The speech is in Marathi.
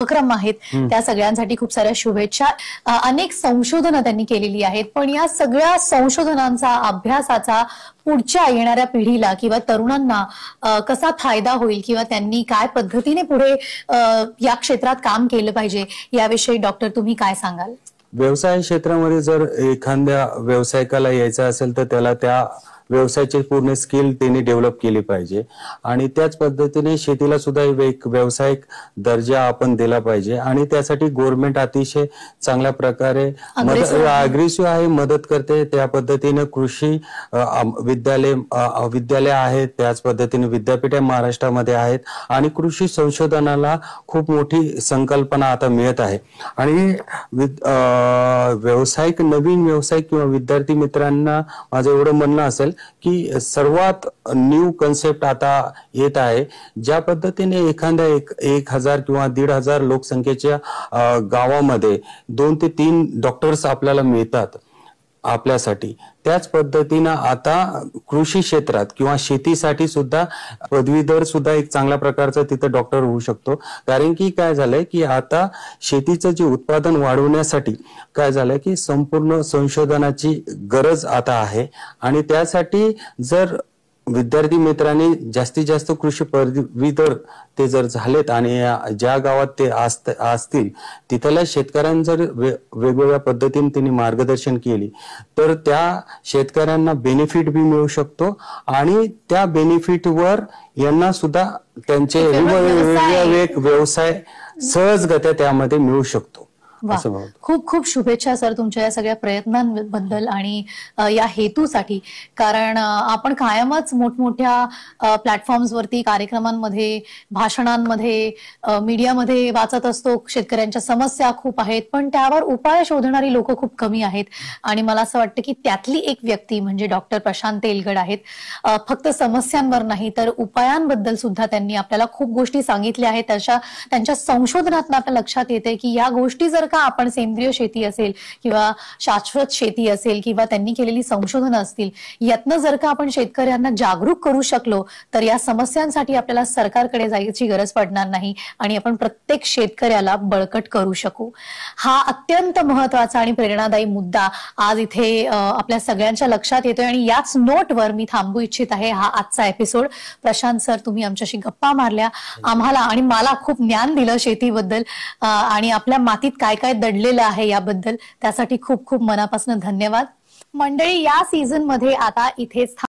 उपक्रम आहेत त्या सगळ्यांसाठी खूप साऱ्या शुभेच्छा। अनेक संशोधनं त्यांनी केलेली आहेत, पण या सगळ्या संशोधनांचा अभ्यासाचा पुढच्या येणाऱ्या पिढीला किंवा तरुणांना कसा फायदा होईल किंवा त्यांनी काय पद्धतीने पुढे या क्षेत्रात काम केलं पाहिजे याविषयी डॉक्टर तुम्ही काय सांगाल? व्यवसाय क्षेत्रामध्ये जर एखाद्या व्यावसायिकाला यायचं असेल तर त्याला त्या व्यवसायाची पूर्ण स्किल त्यांनी डेव्हलप केली पाहिजे आणि त्याच पद्धतीने शेतीला सुद्धा एक व्यावसायिक दर्जा आपण दिला पाहिजे आणि त्यासाठी गव्हर्नमेंट अतिशय चांगल्या प्रकारे अग्रेसिव्ह आहे, मदत करते। त्या पद्धतीने कृषी विद्यालय आहेत, त्याच पद्धतीने विद्यापीठे महाराष्ट्रामध्ये आहेत आणि कृषी संशोधनाला खूप मोठी संकल्पना आता मिळत आहे आणि व्यावसायिक नवीन व्यावसायिक किंवा विद्यार्थी मित्रांना माझं एवढं म्हणणं असेल की सर्वात न्यू कन्सेप्ट आता येत आहे, ज्या पद्धतीने एखाद्या 1000 किंवा 1500 लोकसंख्येच्या गावामध्ये 2 ते 3 डॉक्टर्स आपल्याला मिळतात आपल्यासाठी, त्याच पद्धतीने आता कृषी क्षेत्रात किंवा शेतीसाठी सुद्धा पदवीधर सुद्धा एक चांगल्या प्रकारचा तिथे डॉक्टर होऊ शकतो। कारण की काय झालंय की आता शेतीचं जे उत्पादन वाढवण्यासाठी काय झालंय की संपूर्ण संशोधनाची गरज आता आहे आणि त्यासाठी जर विद्यार्थी मित्रांनी जास्तीत जास्त कृषी पदवीधर ते जर झालेत आणि ज्या गावात ते असतील तिथल्या शेतकऱ्यांना जर वेगवेगळ्या पद्धतीने त्यांनी मार्गदर्शन केली तर त्या शेतकऱ्यांना बेनिफिट बी मिळू शकतो आणि त्या बेनिफिटवर यांना सुद्धा त्यांचे वेगवेगळे व्यवसाय सहजगत्या त्यामध्ये मिळू शकतो। खूप खूप शुभेच्छा सर तुमच्या या सगळ्या प्रयत्नांबद्दल आणि या हेतूसाठी, कारण आपण कायमच मोठमोठ्या प्लॅटफॉर्म्सवरती कार्यक्रमांमध्ये भाषणांमध्ये मीडियामध्ये वाचत असतो शेतकऱ्यांच्या समस्या खूप आहेत पण त्यावर उपाय शोधणारी लोक खूप कमी आहेत आणि मला असं वाटतं की त्यातली एक व्यक्ती म्हणजे डॉक्टर प्रशांत तेलगड आहेत। फक्त समस्यांवर नाही तर उपायांबद्दल सुद्धा त्यांनी आपल्याला खूप गोष्टी सांगितल्या आहेत। त्यांच्या संशोधनातून आपल्या लक्षात येते की या गोष्टी जर का आपण सेंद्रिय शेती असेल किंवा शाश्वत शेती असेल किंवा त्यांनी केलेली संशोधनं असतील यातनं जर का आपण शेतकऱ्यांना जागरूक करू शकलो तर या समस्यांसाठी आपल्याला सरकारकडे जायची गरज पडणार नाही आणि आपण प्रत्येक शेतकऱ्याला बळकट करू शकू। हा अत्यंत महत्त्वाचा आणि प्रेरणादायी मुद्दा आज इथे आपल्या सगळ्यांच्या लक्षात येतोय आणि याच नोटवर मी थांबू इच्छित आहे हा आजचा एपिसोड। प्रशांत सर तुम्ही आमच्याशी गप्पा मारल्या, आम्हाला आणि मला खूप ज्ञान दिलं शेतीबद्दल आणि आपल्या मातीत काय काय दडलेलं आहे याबद्दल, त्यासाठी खूप खूप मनापासून धन्यवाद। मंडळी या सीझन मध्ये आता इथेच